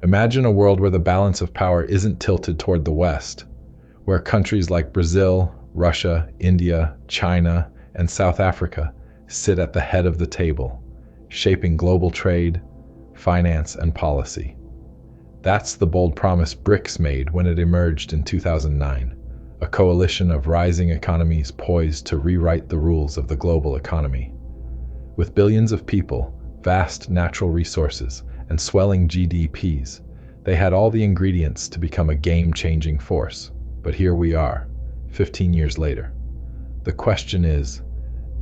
Imagine a world where the balance of power isn't tilted toward the West, where countries like Brazil, Russia, India, China, and South Africa sit at the head of the table, shaping global trade, finance, and policy. That's the bold promise BRICS made when it emerged in 2009, a coalition of rising economies poised to rewrite the rules of the global economy. With billions of people, vast natural resources, and swelling GDPs, they had all the ingredients to become a game-changing force. But here we are, 15 years later. The question is,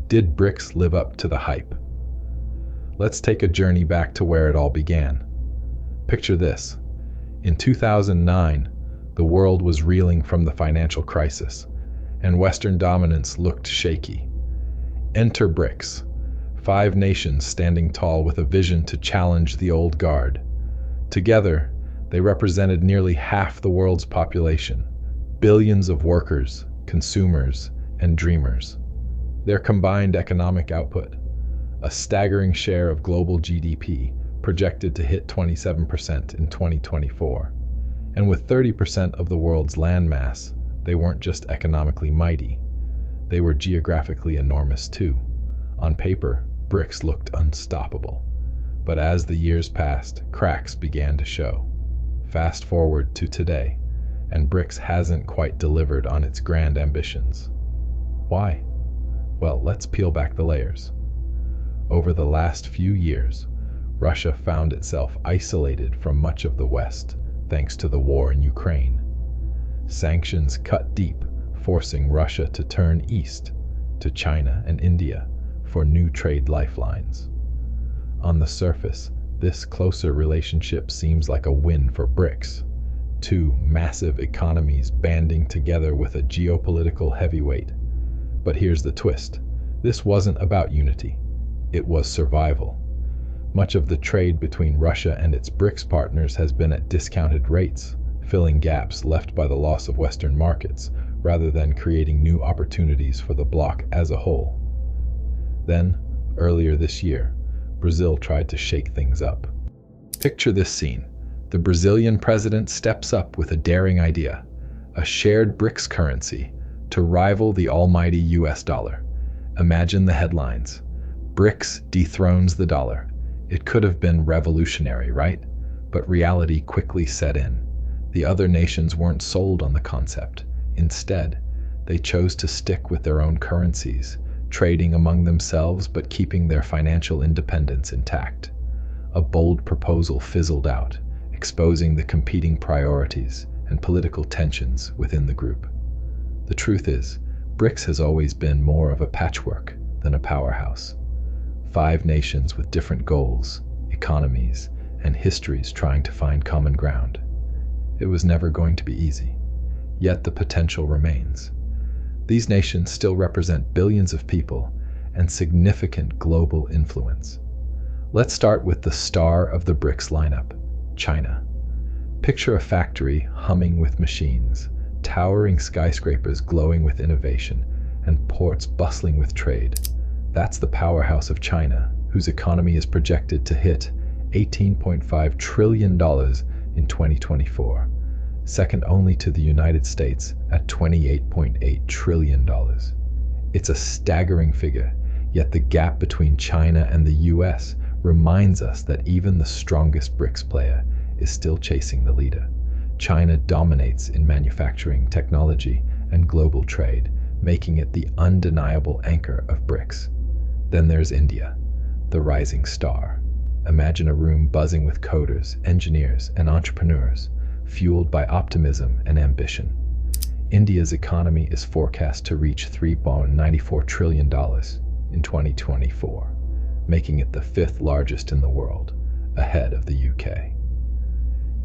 did BRICS live up to the hype? Let's take a journey back to where it all began. Picture this. In 2009, the world was reeling from the financial crisis, and Western dominance looked shaky. Enter BRICS, 5 nations standing tall with a vision to challenge the old guard. Together, they represented nearly half the world's population, billions of workers, consumers, and dreamers. Their combined economic output, a staggering share of global GDP, projected to hit 27% in 2024. And with 30% of the world's landmass, they weren't just economically mighty, they were geographically enormous too. On paper, BRICS looked unstoppable. But as the years passed, cracks began to show. Fast forward to today, and BRICS hasn't quite delivered on its grand ambitions. Why? Well, let's peel back the layers. Over the last few years, Russia found itself isolated from much of the West, thanks to the war in Ukraine. Sanctions cut deep, forcing Russia to turn east, to China and India, for new trade lifelines. On the surface, this closer relationship seems like a win for BRICS, 2 massive economies banding together with a geopolitical heavyweight. But here's the twist. This wasn't about unity. It was survival. Much of the trade between Russia and its BRICS partners has been at discounted rates, filling gaps left by the loss of Western markets, rather than creating new opportunities for the bloc as a whole. Then, earlier this year, Brazil tried to shake things up. Picture this scene. The Brazilian president steps up with a daring idea, a shared BRICS currency to rival the almighty US dollar. Imagine the headlines. BRICS dethrones the dollar. It could have been revolutionary, right? But reality quickly set in. The other nations weren't sold on the concept. Instead, they chose to stick with their own currencies, trading among themselves but keeping their financial independence intact. A bold proposal fizzled out, exposing the competing priorities and political tensions within the group. The truth is, BRICS has always been more of a patchwork than a powerhouse. 5 nations with different goals, economies, and histories trying to find common ground. It was never going to be easy, yet the potential remains. These nations still represent billions of people and significant global influence. Let's start with the star of the BRICS lineup, China. Picture a factory humming with machines, towering skyscrapers glowing with innovation, and ports bustling with trade. That's the powerhouse of China, whose economy is projected to hit $18.5 trillion in 2024, second only to the United States at $28.8 trillion. It's a staggering figure, yet the gap between China and the US reminds us that even the strongest BRICS player is still chasing the leader. China dominates in manufacturing, technology, and global trade, making it the undeniable anchor of BRICS. Then there's India, the rising star. Imagine a room buzzing with coders, engineers, and entrepreneurs, fueled by optimism and ambition. India's economy is forecast to reach $3.94 trillion in 2024, making it the 5th largest in the world, ahead of the UK.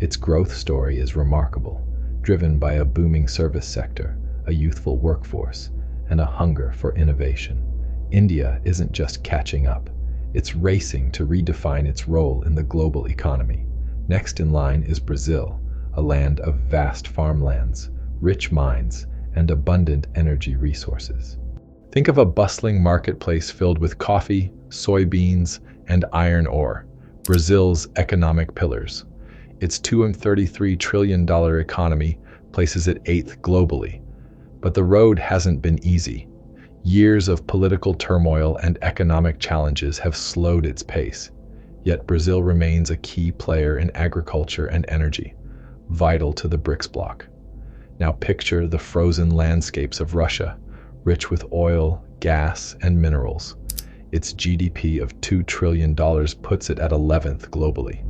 Its growth story is remarkable, driven by a booming service sector, a youthful workforce, and a hunger for innovation. India isn't just catching up, it's racing to redefine its role in the global economy. Next in line is Brazil, a land of vast farmlands, rich mines, and abundant energy resources. Think of a bustling marketplace filled with coffee, soybeans, and iron ore, Brazil's economic pillars. Its $233 trillion economy places it 8th globally. But the road hasn't been easy. Years of political turmoil and economic challenges have slowed its pace. Yet Brazil remains a key player in agriculture and energy, vital to the BRICS bloc. Now picture the frozen landscapes of Russia, rich with oil, gas, and minerals. Its GDP of $2 trillion puts it at 11th globally.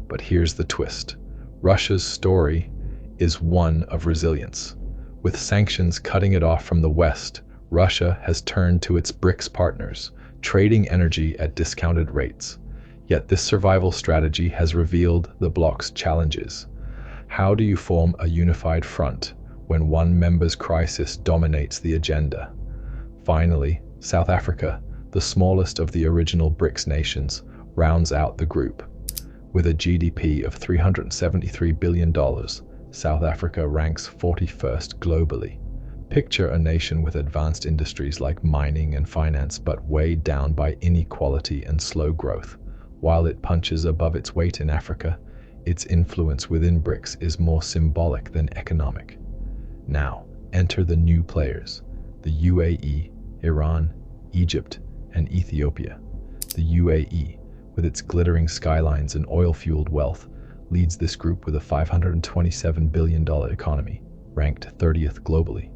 But here's the twist. Russia's story is one of resilience. With sanctions cutting it off from the West, Russia has turned to its BRICS partners, trading energy at discounted rates. Yet this survival strategy has revealed the bloc's challenges. How do you form a unified front when one member's crisis dominates the agenda? Finally, South Africa, the smallest of the original BRICS nations, rounds out the group. With a GDP of $373 billion, South Africa ranks 41st globally. Picture a nation with advanced industries like mining and finance, but weighed down by inequality and slow growth. While it punches above its weight in Africa, its influence within BRICS is more symbolic than economic. Now, enter the new players: the UAE, Iran, Egypt, and Ethiopia. The UAE, with its glittering skylines and oil-fueled wealth, leads this group with a $527 billion economy, ranked 30th globally.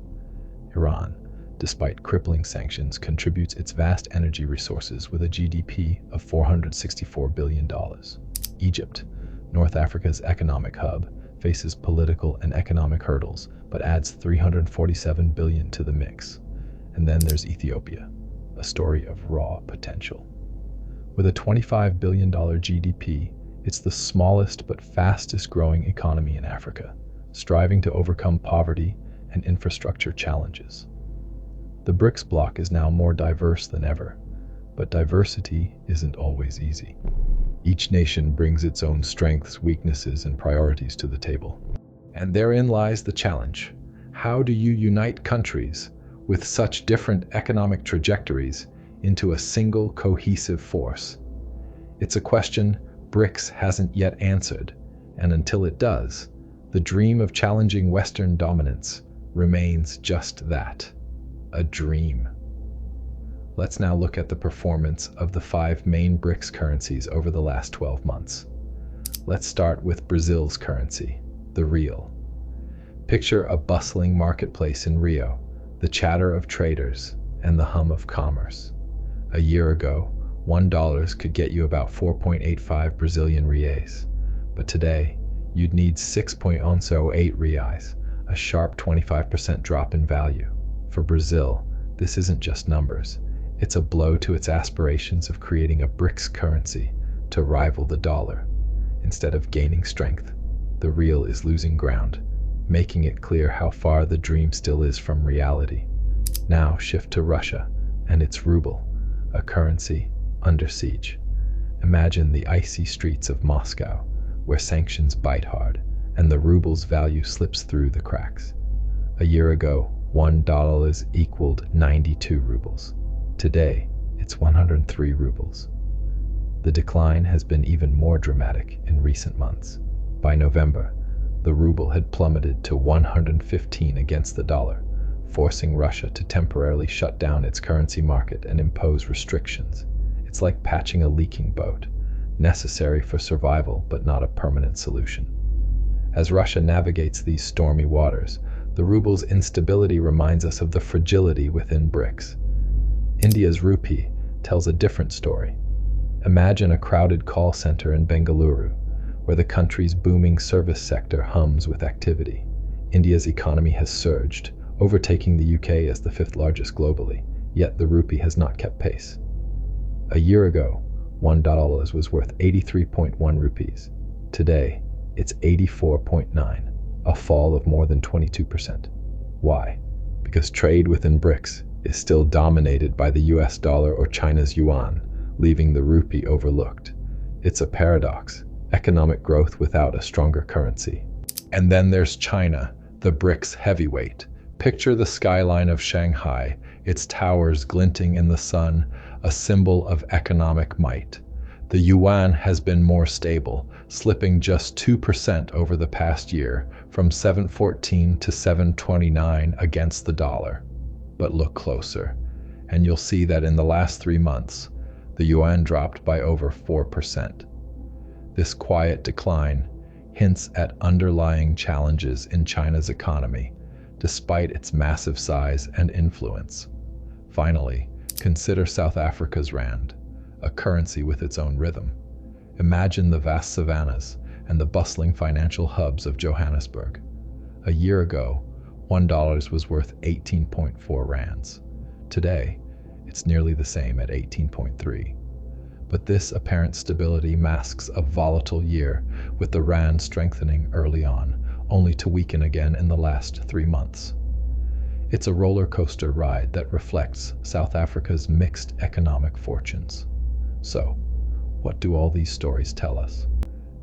Iran, despite crippling sanctions, contributes its vast energy resources with a GDP of $464 billion. Egypt, North Africa's economic hub, faces political and economic hurdles, but adds $347 billion to the mix. And then there's Ethiopia, a story of raw potential. With a $25 billion GDP, it's the smallest but fastest growing economy in Africa, striving to overcome poverty and infrastructure challenges. The BRICS bloc is now more diverse than ever, but diversity isn't always easy. Each nation brings its own strengths, weaknesses, and priorities to the table. And therein lies the challenge. How do you unite countries with such different economic trajectories into a single cohesive force? It's a question BRICS hasn't yet answered, and until it does, the dream of challenging Western dominance remains just that, a dream. Let's now look at the performance of the 5 main BRICS currencies over the last 12 months. Let's start with Brazil's currency, the real. Picture a bustling marketplace in Rio, the chatter of traders, and the hum of commerce. A year ago, $1 could get you about 4.85 Brazilian reais, but today, you'd need 6.08 reais, a sharp 25% drop in value. For Brazil, this isn't just numbers. It's a blow to its aspirations of creating a BRICS currency to rival the dollar. Instead of gaining strength, the real is losing ground, making it clear how far the dream still is from reality. Now shift to Russia and its ruble, a currency under siege. Imagine the icy streets of Moscow, where sanctions bite hard and the ruble's value slips through the cracks. A year ago, $1 equaled 92 rubles. Today, it's 103 rubles. The decline has been even more dramatic in recent months. By November, the ruble had plummeted to 115 against the dollar, forcing Russia to temporarily shut down its currency market and impose restrictions. It's like patching a leaking boat, necessary for survival but not a permanent solution. As Russia navigates these stormy waters, the ruble's instability reminds us of the fragility within BRICS. India's rupee tells a different story. Imagine a crowded call center in Bengaluru, where the country's booming service sector hums with activity. India's economy has surged, overtaking the UK as the 5th largest globally, yet the rupee has not kept pace. A year ago, $1 was worth 83.1 rupees. Today, it's 84.9, a fall of more than 22%. Why? Because trade within BRICS is still dominated by the US dollar or China's yuan, leaving the rupee overlooked. It's a paradox, economic growth without a stronger currency. And then there's China, the BRICS heavyweight. Picture the skyline of Shanghai, its towers glinting in the sun, a symbol of economic might. The yuan has been more stable, slipping just 2% over the past year, from 714 to 729 against the dollar. But look closer, and you'll see that in the last 3 months, the yuan dropped by over 4%. This quiet decline hints at underlying challenges in China's economy, despite its massive size and influence. Finally, consider South Africa's rand, a currency with its own rhythm. Imagine the vast savannas and the bustling financial hubs of Johannesburg. A year ago, $1 was worth 18.4 rands. Today, it's nearly the same at 18.3. But this apparent stability masks a volatile year, with the rand strengthening early on, only to weaken again in the last 3 months. It's a roller coaster ride that reflects South Africa's mixed economic fortunes. So, what do all these stories tell us?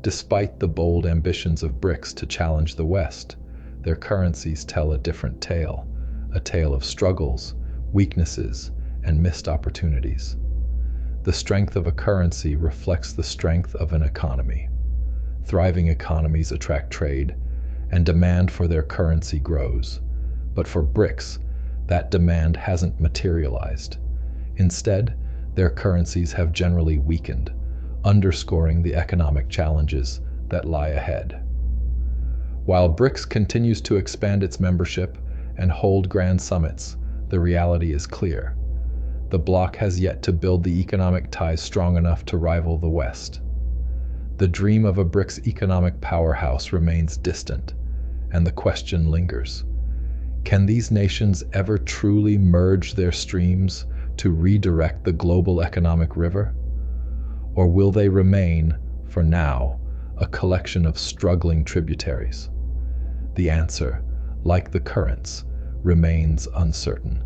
Despite the bold ambitions of BRICS to challenge the West, their currencies tell a different tale, a tale of struggles, weaknesses, and missed opportunities. The strength of a currency reflects the strength of an economy. Thriving economies attract trade, and demand for their currency grows. But for BRICS, that demand hasn't materialized. Instead, their currencies have generally weakened, underscoring the economic challenges that lie ahead. While BRICS continues to expand its membership and hold grand summits, the reality is clear. The bloc has yet to build the economic ties strong enough to rival the West. The dream of a BRICS economic powerhouse remains distant, and the question lingers. Can these nations ever truly merge their streams to redirect the global economic river? Or will they remain, for now, a collection of struggling tributaries? The answer, like the currents, remains uncertain.